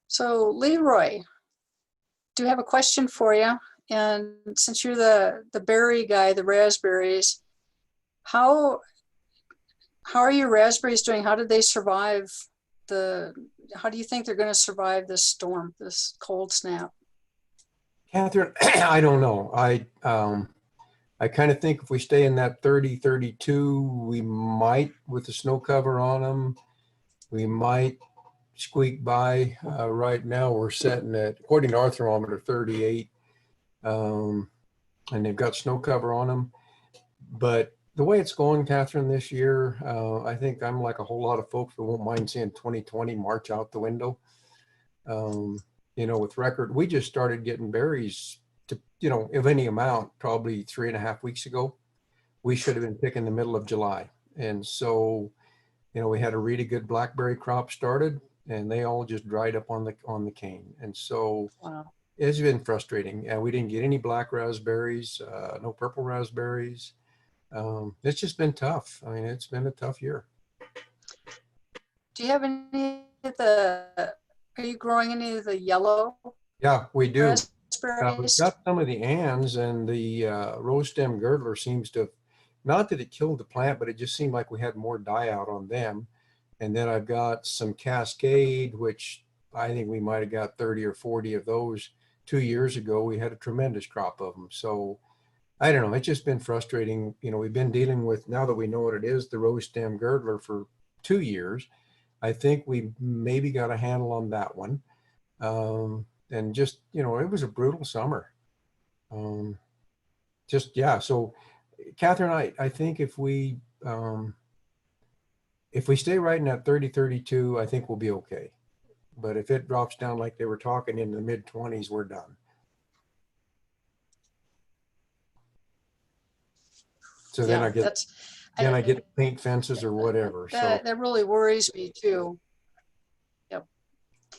So LeRoy, do have a question for you. And since you're the berry guy, the raspberries, how are your raspberries doing? How did they survive how do you think they're going to survive this storm, this cold snap? Catherine, I don't know. I kind of think if we stay in that 30, 32, we might, with the snow cover on them, we might squeak by. Right now we're setting at, according to our thermometer, 38. And they've got snow cover on them. But the way it's going, Catherine, this year, I think I'm like a whole lot of folks who won't mind seeing 2020 march out the window. You know, with record, we just started getting berries to, you know, of any amount, probably 3.5 weeks ago. We should have been picking the middle of July. And so, you know, we had a really good blackberry crop started and they all just dried up on the cane. And so Wow. it's been frustrating. And we didn't get any black raspberries, no purple raspberries. It's just been tough. I mean, it's been a tough year. Do you have any of are you growing any of the yellow? Yeah, we do. We've Raspberries? got some of the ands, and the rose stem girdler seems to, not that it killed the plant, but it just seemed like we had more die out on them. And then I've got some Cascade, which I think we might have got 30 or 40 of those 2 years ago. We had a tremendous crop of them. So I don't know, it's just been frustrating. You know, we've been dealing with, now that we know what it is, the rose stem girdler for 2 years. I think we maybe got a handle on that one. And just, you know, it was a brutal summer. Just, yeah. So Catherine, I think if we stay right in that 30, 32, I think we'll be okay. But if it drops down like they were talking in the mid-20s, we're done. So then Yeah, I get paint fences or whatever. That really worries me too. Yep.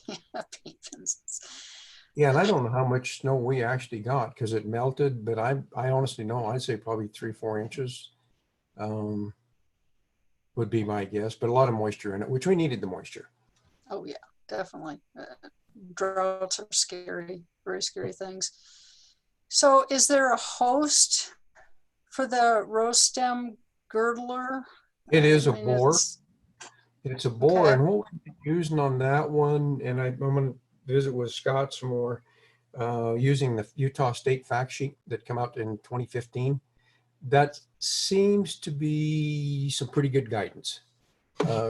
Yeah, paint fences. Yeah, and I don't know how much snow we actually got because it melted, but I honestly know, I'd say probably 3-4 inches would be my guess, but a lot of moisture in it, which we needed the moisture. Oh yeah, definitely. Droughts are scary, very scary things. So is there a host for the rose stem girdler? It is a boar. It's a boar. Okay. And what we're using on that one, and I'm going to visit with Scott some more, using the Utah State fact sheet that came out in 2015. That seems to be some pretty good guidance.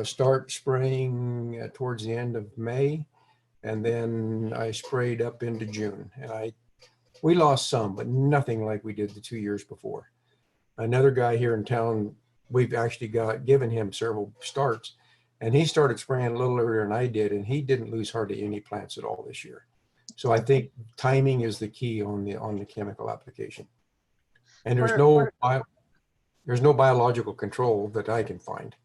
Start spraying towards the end of May, and then I sprayed up into June. And we lost some, but nothing like we did the 2 years before. Another guy here in town, we've actually given him several starts, and he started spraying a little earlier than I did, and he didn't lose hardly any plants at all this year. So I think timing is the key on the chemical application. And there's no biological control that I can find.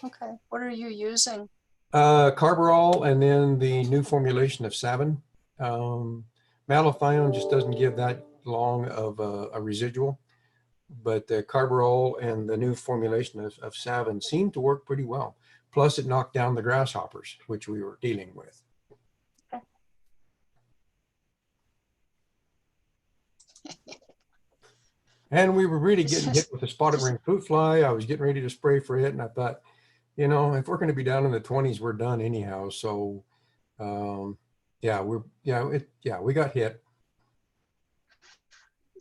Okay, what are you using? Carbaryl, and then the new formulation of Savin. Malathion just doesn't give that long of a residual, but the Carbaryl and the new formulation of Savin seemed to work pretty well. Plus it knocked down the grasshoppers, which we were dealing with. And we were really getting hit with the spotted ring fruit fly. I was getting ready to spray for it, and I thought, you know, if we're going to be down in the 20s, we're done anyhow. So, yeah, we got hit.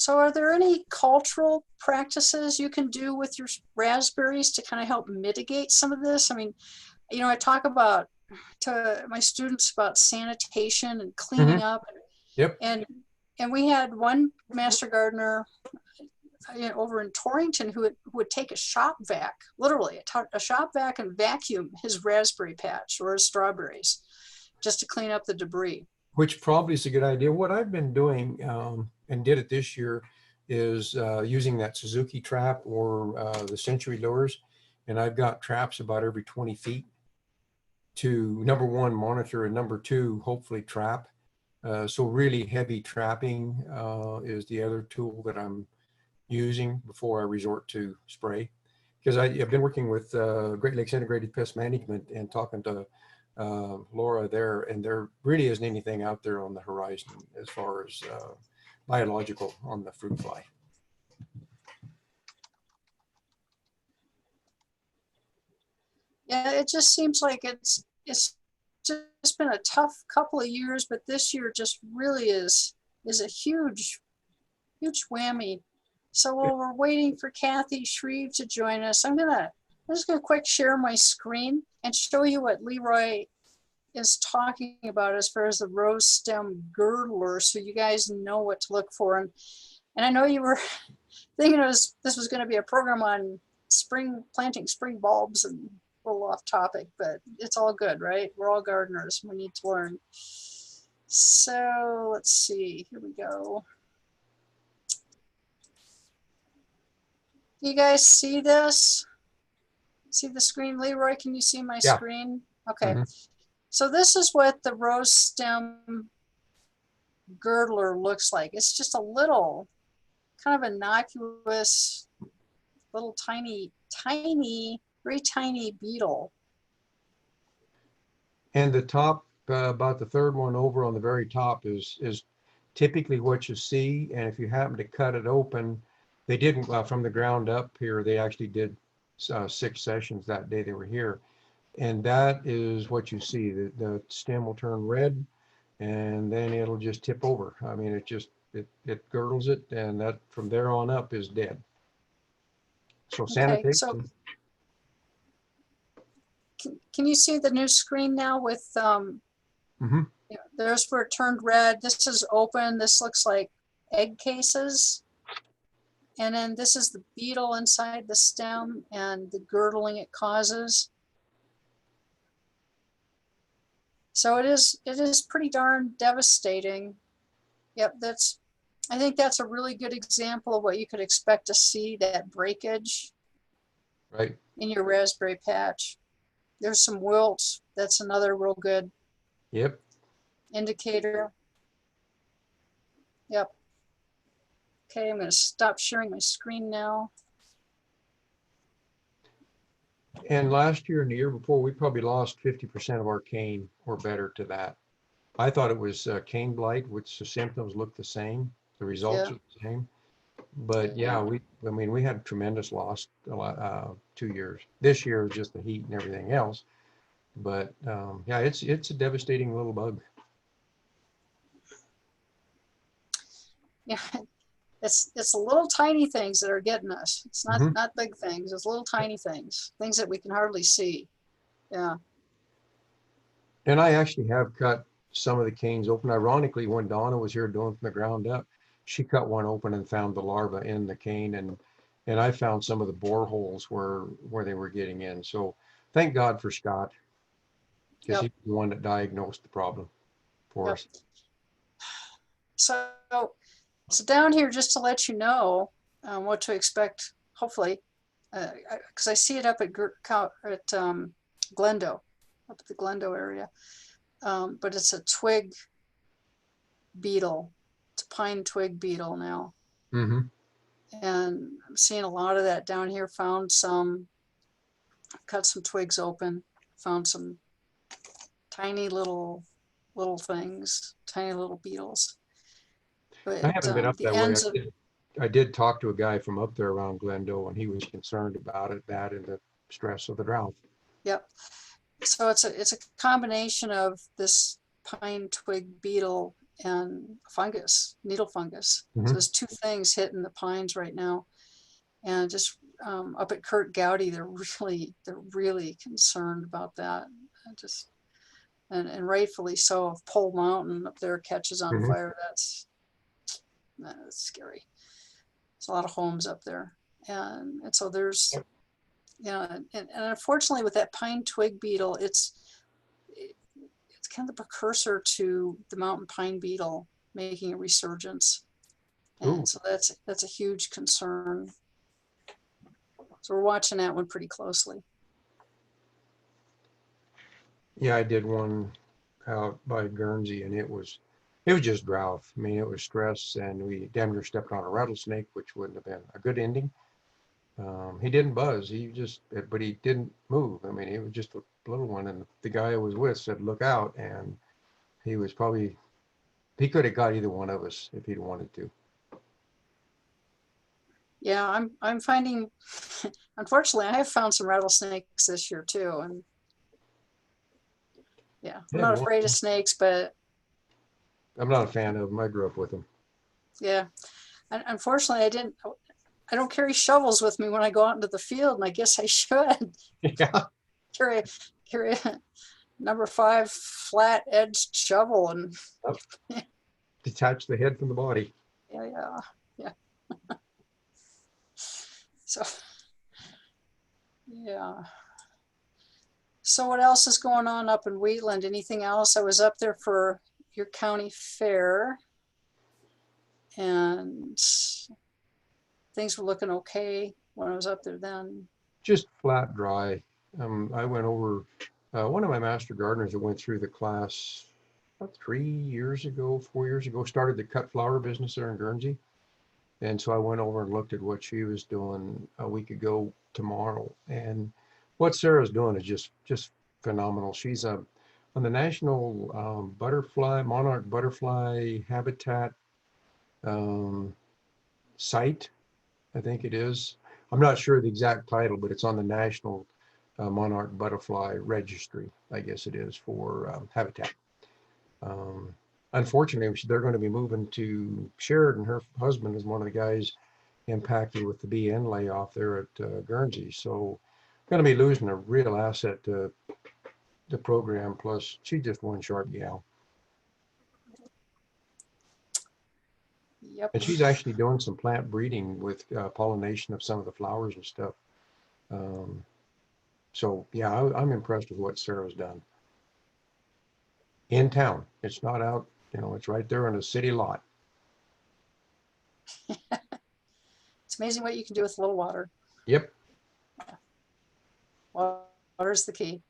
So are there any cultural practices you can do with your raspberries to kind of help mitigate some of this? I mean, you know, I talk to my students about sanitation and cleaning up. Yep. And we had one master gardener over in Torrington who would take a shop vac, literally a shop vac, and vacuum his raspberry patch or his strawberries just to clean up the debris. Which probably is a good idea. What I've been doing, and did it this year, is using that Suzuki trap or the Century lures. And I've got traps about every 20 feet to, number one, monitor, and number two, hopefully trap. So really heavy trapping is the other tool that I'm using before I resort to spray. Because I've been working with Great Lakes Integrated Pest Management and talking to Laura there, and there really isn't anything out there on the horizon as far as biological on the fruit fly. Yeah, it just seems like it's just been a tough couple of years, but this year just really is a huge whammy. So while we're waiting for Kathy Shreve to join us, I'm just gonna quick share my screen and show you what LeRoy is talking about as far as the rose stem girdler, so you guys know what to look for. And I know you were thinking this was going to be a program on planting spring bulbs, and a little off topic, but it's all good, right? We're all gardeners. We need to learn. So let's see. Here we go. You guys see this? See the screen? LeRoy, can you see my screen? Okay. So this is what the rose stem girdler looks like. It's just a little kind of innocuous, little tiny, very tiny beetle. And the top, about the third one over on the very top is typically what you see. And if you happen to cut it open, they didn't from the ground up here. They actually did 6 sessions that day they were here. And that is what you see. The stem will turn red, and then it'll just tip over. I mean, it girdles it, and that from there on up is dead. So sanitation. So can you see the new screen now with there's where it turned red. This is open. This looks like egg cases. And then this is the beetle inside the stem and the girdling it causes. So it is pretty darn devastating. Yep, I think that's a really good example of what you could expect to see, that breakage in your raspberry patch. There's some wilt. That's another real good indicator. Yep. Okay, I'm going to stop sharing my screen now. And last year and the year before, we probably lost 50% of our cane or better to that. I thought it was cane blight, which the symptoms look the same. The results are the same. But yeah, we had tremendous loss 2 years. This year was just the heat and everything else. But yeah, it's a devastating little bug. Yeah, it's the little tiny things that are getting us. It's not big things. It's little tiny things that we can hardly see. Yeah. And I actually have cut some of the canes open. Ironically, when Donna was here doing from the ground up, she cut one open and found the larva in the cane, and I found some of the boreholes where they were getting in. So thank God for Scott, because he's the one that diagnosed the problem for us. So down here, just to let you know what to expect, hopefully, because I see it up at Glendo, up at the Glendo area. But it's a twig beetle. It's a pine twig beetle now. And I'm seeing a lot of that down here. Found some, cut some twigs open, found some tiny little things, tiny little beetles. But I haven't been up that way. I did talk to a guy from up there around Glendo, and he was concerned about it, that and the stress of the drought. Yep. So it's a combination of this pine twig beetle and fungus, needle fungus. So there's 2 things hitting the pines right now. And just up at Kurt Gowdy, they're really concerned about that. And rightfully so. If Pole Mountain up there catches on fire, that's scary. There's a lot of homes up there, and so there's, and unfortunately with that pine twig beetle, it's kind of the precursor to the mountain pine beetle making a resurgence, and so that's a huge concern. So we're watching that one pretty closely. Yeah, I did one out by Guernsey, and it was just drought. I mean, it was stress, and we damn near stepped on a rattlesnake, which wouldn't have been a good ending. He didn't buzz. But he didn't move. I mean, it was just a little one, and the guy I was with said, "Look out!" And he could have got either one of us if he'd wanted to. Yeah, I'm finding, unfortunately, I have found some rattlesnakes this year too, and yeah, I'm not afraid of snakes, but I'm not a fan of them. I grew up with them. yeah, and unfortunately, I don't carry shovels with me when I go out into the field, and I guess I should. Yeah. carry a number 5 flat edged shovel, and Detach the head from the body. yeah. So yeah. So what else is going on up in Wheatland? Anything else? I was up there for your county fair, and things were looking okay when I was up there then. Just flat dry. I went over, one of my master gardeners that went through the class about 4 years ago, started the cut flower business there in Guernsey. And so I went over and looked at what she was doing a week ago tomorrow. And what Sarah's doing is just phenomenal. She's on the national monarch butterfly habitat site, I think it is. I'm not sure the exact title, but it's on the national monarch butterfly registry, I guess it is, for habitat. Unfortunately, they're going to be moving to Sheridan. Her husband is one of the guys impacted with the BN layoff there at Guernsey. So going to be losing a real asset to the program. Plus, she's just one sharp gal. Yep. And she's actually doing some plant breeding with pollination of some of the flowers and stuff. So yeah, I'm impressed with what Sarah's done. In town. It's not out, it's right there in a city lot. It's amazing what you can do with a little water. Yep. Water's the key.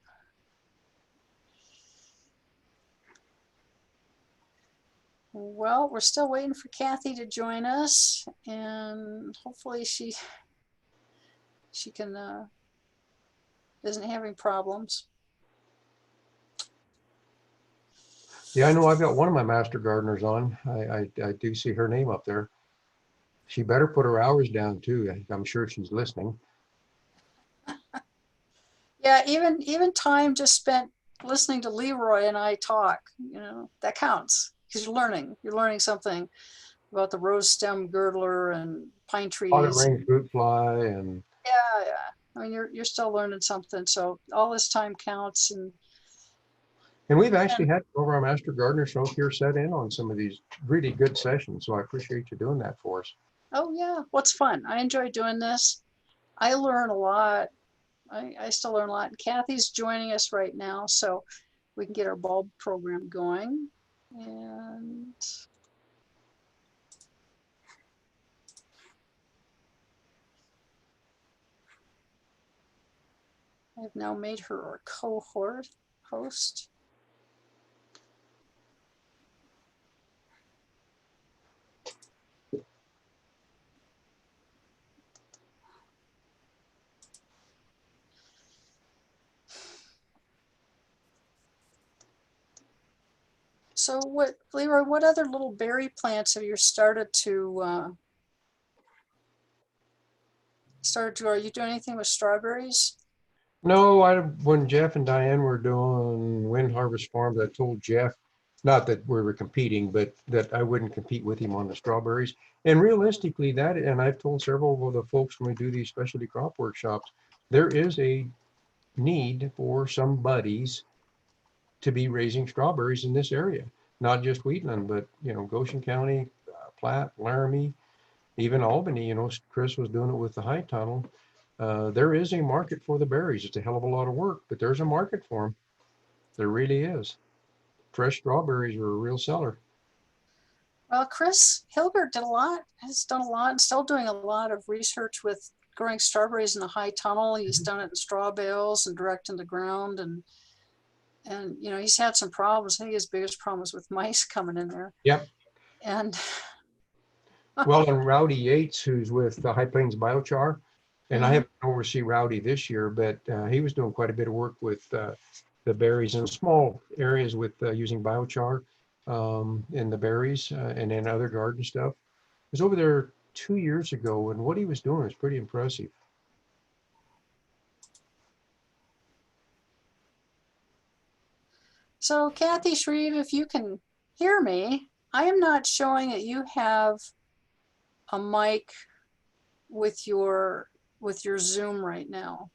Well, we're still waiting for Kathy to join us, and hopefully she can isn't having problems. Yeah, I know I've got one of my master gardeners on. I do see her name up there. She better put her hours down too. I'm sure she's listening. Yeah, even time just spent listening to LeRoy and I talk, that counts, because you're learning something about the rose stem girdler and pine trees. Pot ring fruit fly and yeah. I mean, you're still learning something. So all this time counts. And we've actually had some of our master gardeners folk here set in on some of these really good sessions. So I appreciate you doing that for us. Oh yeah, what's fun. I enjoy doing this. I learn a lot. I still learn a lot. And Kathy's joining us right now, so we can get our bulb program going. And I've now made her our cohort host. So LeRoy, what other little berry plants have you started to, are you doing anything with strawberries? No, when Jeff and Diane were doing Wind Harvest Farms, I told Jeff, not that we were competing, but that I wouldn't compete with him on the strawberries. And realistically, and I've told several of the folks when we do these specialty crop workshops, there is a need for some buddies to be raising strawberries in this area, not just Wheatland, but Goshen County, Platte, Laramie, even Albany. Chris was doing it with the high tunnel. There is a market for the berries. It's a hell of a lot of work, but there's a market for them. There really is. Fresh strawberries are a real seller. Well, Chris Hilbert has done a lot and still doing a lot of research with growing strawberries in the high tunnel. He's done it in straw bales and direct in the ground, and he's had some problems. I think his biggest problem was with mice coming in there. Yep. And well, and Rowdy Yates, who's with the High Plains Biochar, And I haven't overseen Rowdy this year, but he was doing quite a bit of work with the berries in small areas with using biochar in the berries and in other garden stuff. I was over there 2 years ago, and what he was doing was pretty impressive. So Kathy Shreve, if you can hear me, I am not showing that you have a mic with your Zoom right now.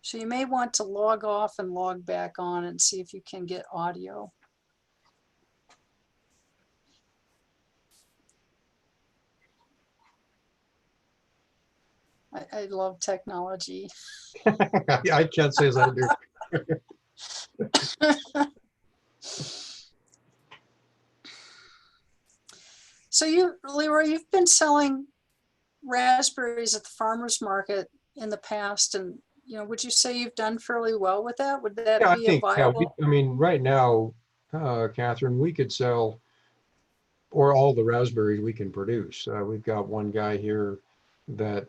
So you may want to log off and log back on and see if you can get audio. I love technology. I can't say as I do. So you, LeRoy, you've been selling raspberries at the farmer's market in the past, and would you say you've done fairly well with that? Would that Yeah, I be a think, viable? I mean, right now, Catherine, we could sell or all the raspberries we can produce. We've got one guy here that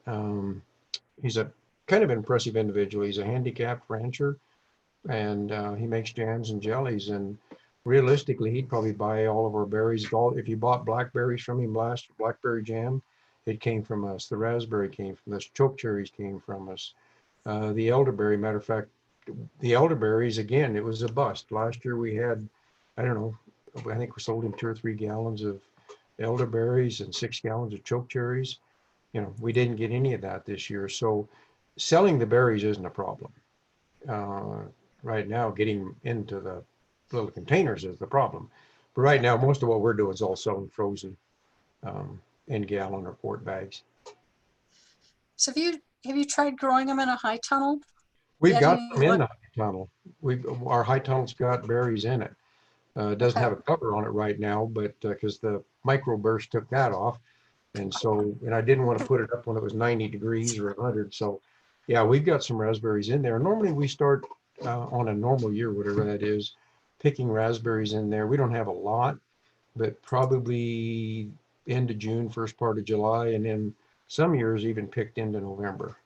he's a kind of impressive individual. He's a handicapped rancher, and he makes jams and jellies. And realistically, he'd probably buy all of our berries. If you bought blackberries from him last, blackberry jam, it came from us. The raspberry came from us. Choke cherries came from us. The elderberry, matter of fact, the elderberries, again, it was a bust. Last year we had, I don't know, I think we sold him 2 or 3 gallons of elderberries and 6 gallons of choke cherries. We didn't get any of that this year. So selling the berries isn't a problem. Right now, getting into the little containers is the problem. But right now, most of what we're doing is all selling frozen in gallon or quart bags. So have you tried growing them in a high tunnel? We've got Getting them in what? the high tunnel. Our high tunnel's got berries in it. It doesn't Okay. have a cover on it right now, but because the microburst took that off. And I didn't want to put it up when it was 90 degrees or 100. So yeah, we've got some raspberries in there. Normally we start on a normal year, whatever that is, picking raspberries in there. We don't have a lot, but probably end of June, first part of July, and then some years even picked into November.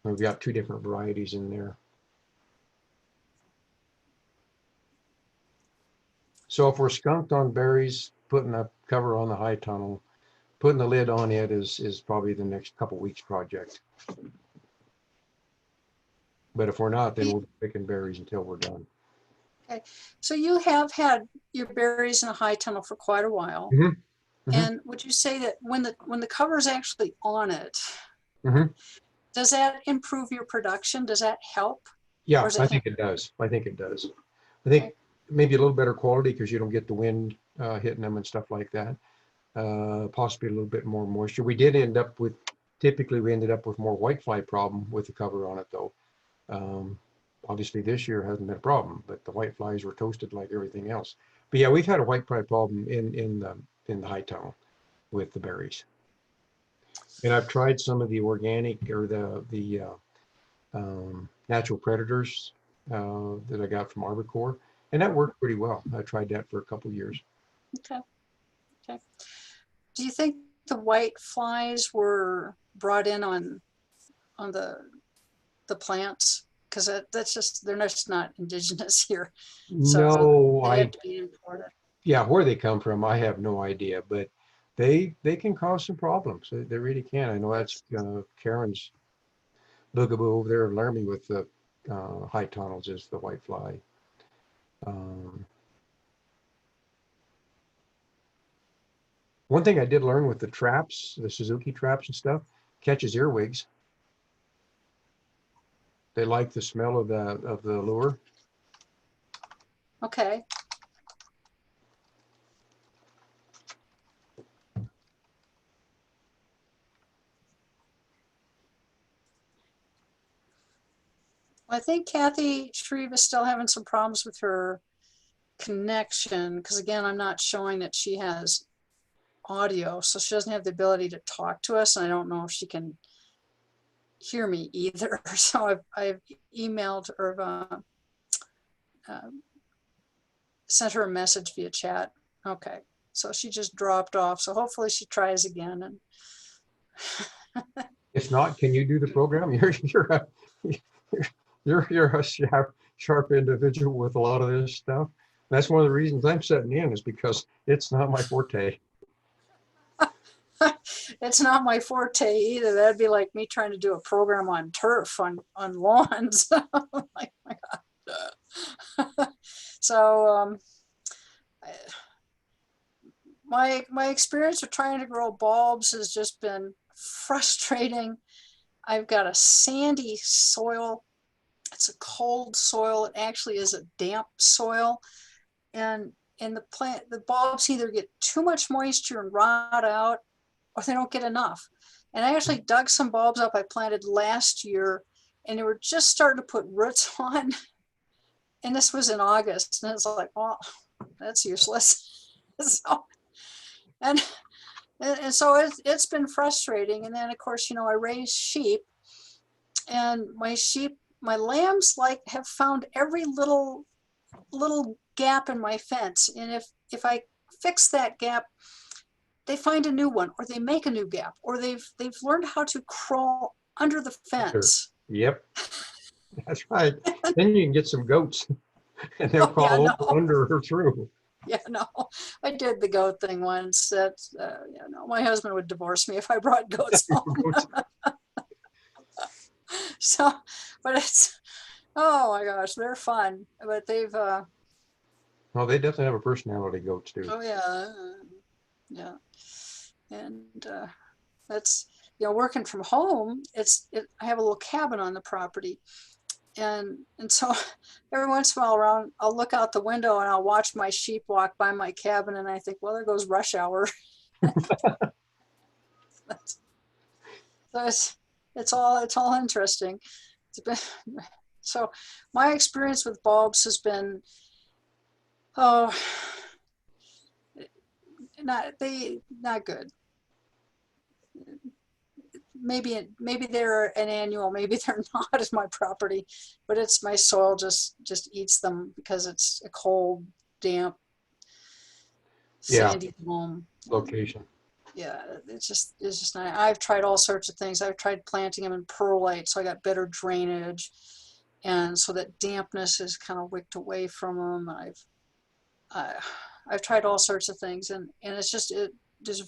We've got 2 different varieties in there. So if we're skunked on berries, putting a cover on the high tunnel, putting the lid on it is probably the next couple weeks project. But if we're not, then we'll be picking berries until we're done. Okay. So you have had your berries in a high tunnel for quite a while. Mm-hmm. Mm-hmm. And would you say that when the cover is actually on it, Mm-hmm. does that improve your production? Does that help? Yeah, Or is I it think it does. I think it does. I think maybe a little better quality because you don't get the wind hitting them and stuff like that. Possibly a little bit more moisture. Typically we ended up with more whitefly problem with the cover on it though. Obviously this year hasn't been a problem, but the whiteflies were toasted like everything else. But yeah, we've had a whitefly problem in the high tunnel with the berries. And I've tried some of the organic or the natural predators that I got from Arbor Corps, and that worked pretty well. I tried that for a couple of years. Okay. Okay. Do you think the white flies were brought in on the plants? Because that's just, they're just not indigenous here. So No, they have to be imported. yeah, where they come from, I have no idea, but they can cause some problems. They really can. I know that's Karen's bugaboo over there in Laramie with the high tunnels is the white fly. One thing I did learn with the traps, the Suzuki traps and stuff, catches earwigs. They like the smell of the lure. Okay. I think Kathy Shreve is still having some problems with her connection because again, I'm not showing that she has audio, so she doesn't have the ability to talk to us, and I don't know if she can hear me either. So I've emailed or sent her a message via chat. Okay, so she just dropped off. So hopefully she tries again. And If not, can you do the program? You're a sharp individual with a lot of this stuff. That's one of the reasons I'm sitting in, is because it's not my forte. It's not my forte either. That'd be like me trying to do a program on turf on lawns. Like, my God. So my experience with trying to grow bulbs has just been frustrating. I've got a sandy soil. It's a cold soil. It actually is a damp soil. And the bulbs either get too much moisture and rot out, or they don't get enough. And I actually dug some bulbs up I planted last year, and they were just starting to put roots on. And this was in August, and it's like, oh, that's useless. So, and so it's been frustrating. And then of course, you know, I raise sheep, and my lambs have found every little gap in my fence. And if I fix that gap, they find a new one, or they make a new gap, or they've learned how to crawl under the fence. Yep, that's right. Then you can get some goats and they'll crawl over, under or through. Yeah, no, I did the goat thing once. That's, yeah, no, my husband would divorce me if I brought goats home. So, but oh my gosh, they're fun. But they've, oh, they definitely have a personality, goats do. oh yeah, yeah. And that's, you know, working from home, I have a little cabin on the property. And so every once in a while I'll look out the window and I'll watch my sheep walk by my cabin, and I think, well, there goes rush hour. So it's all interesting. So my experience with bulbs has been, oh, not good. Maybe they're an annual, maybe they're not as my property, but it's my soil just eats them because it's a cold, damp, sandy loam location. Yeah, it's just not. I've tried all sorts of things. I've tried planting them in perlite, so I got better drainage, and so that dampness is kind of wicked away from them. I've tried all sorts of things, and it's just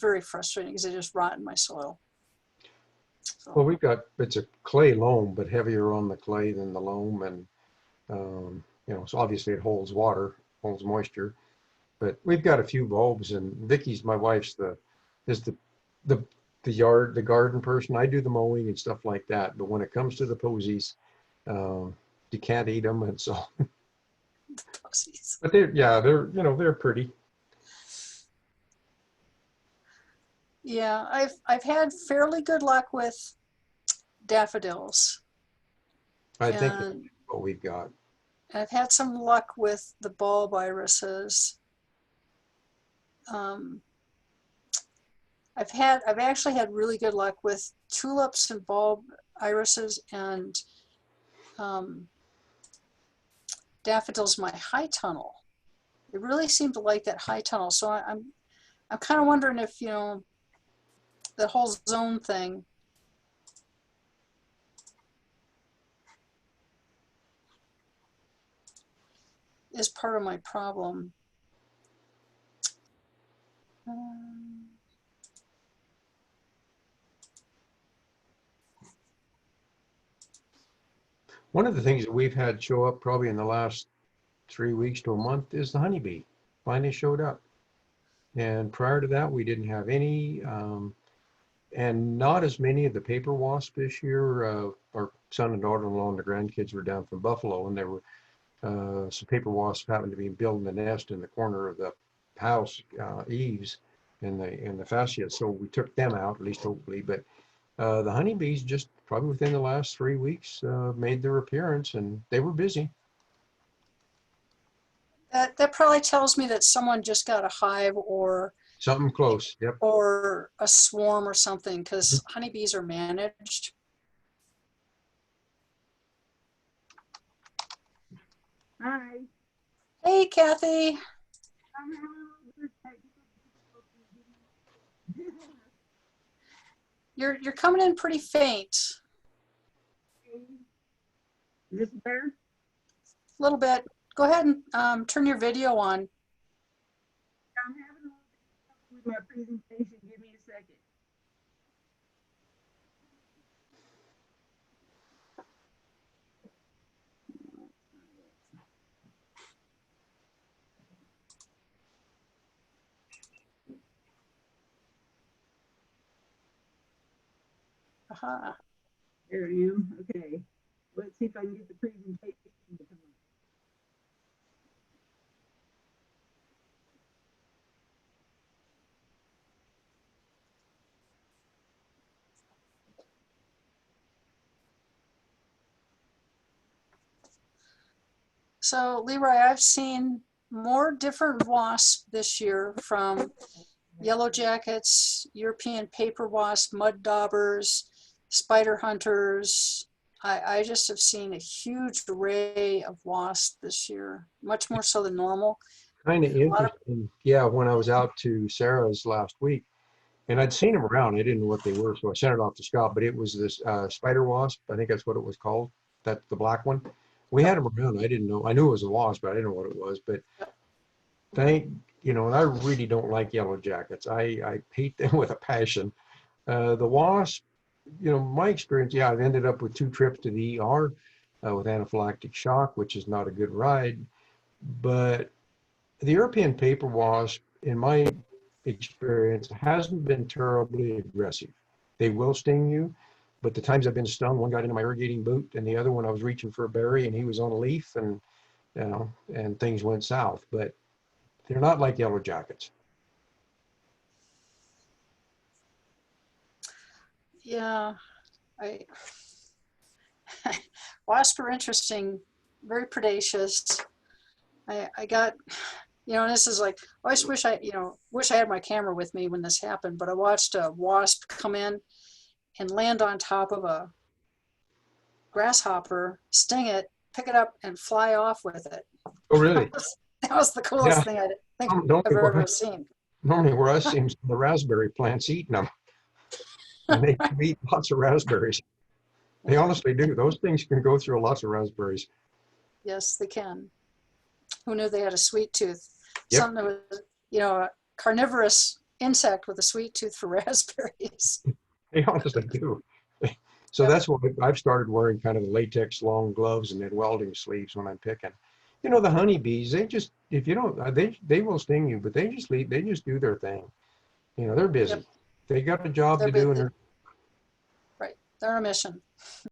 very frustrating because they just rot in my soil. So. Well, it's a clay loam, but heavier on the clay than the loam, and you know, so obviously it holds water, holds moisture. But we've got a few bulbs, and Vicky's, my wife's, the garden person. I do the mowing and stuff like that. But when it comes to the posies, you can't eat them, and so. The posies. But they're pretty. Yeah, I've had fairly good luck with daffodils. I think that's what we've got. I've had some luck with the bulb irises. I've actually had really good luck with tulips and bulb irises, and daffodils my high tunnel. They really seem to like that high tunnel. So I'm kind of wondering if, you know, the whole zone thing is part of my problem. One of the things that we've had show up probably in the last 3 weeks to a month is the honeybee. Finally showed up. And prior to that, we didn't have any, and not as many of the paper wasp this year. Our son and daughter-in-law and the grandkids were down from Buffalo, and there were some paper wasps happened to be building a nest in the corner of the house eaves in the fascia. So we took them out, at least hopefully. But the honeybees just probably within the last 3 weeks made their appearance, and they were busy. That probably tells me that someone just got a hive or something close. Yep. Or a swarm or something, because honeybees are managed. Hi. Hey, Kathy. You're coming in pretty faint. Is this better? A little bit. Go ahead and turn your video on. I'm having a little bit of trouble with my presentation. Give me a second. Aha. There I am. Okay. Let's see if I can get the presentation to come up. So LeRoy, I've seen more different wasps this year, from yellow jackets, European paper wasp, mud daubers, spider hunters. I just have seen a huge array of wasps this year, much more so than normal. Kind of A lot of- interesting. Yeah, when I was out to Sarah's last week, and I'd seen them around, I didn't know what they were, so I sent it off to Scott, but it was this spider wasp. I think that's what it was called. That's the black one. We had them around. I didn't know. I knew it was a wasp, but I didn't know what it was. But and I really don't like yellow jackets. I hate them with a passion. The wasp, my experience, yeah, I've ended up with 2 trips to the ER with anaphylactic shock, which is not a good ride. But the European paper wasp, in my experience, hasn't been terribly aggressive. They will sting you, but the times I've been stung, one got into my irrigating boot, and the other one I was reaching for a berry, and he was on a leaf, and and things went south. But they're not like yellow jackets. Yeah, I wasps are interesting, very predacious. I got, this is like, I always wish I had my camera with me when this happened, but I watched a wasp come in and land on top of a grasshopper, sting it, pick it up, and fly off with it. Oh, really? That was the coolest Yeah. thing I think Don't I've they ever work? seen. Normally where I see them, the raspberry plants eating them. And they can eat lots of raspberries. They honestly do. Those things can go through lots of raspberries. Yes, they can. Who knew they had a sweet tooth? Yep. Something that was, a carnivorous insect with a sweet tooth for raspberries. They honestly do. So Yep. that's why I've started wearing kind of the latex long gloves and then welding sleeves when I'm picking. The honeybees, they just, if you don't, they will sting you, but they just leave, they just do their thing. They're busy. Yep. They got a job They're to do, and busy. they're Right. They're on a mission.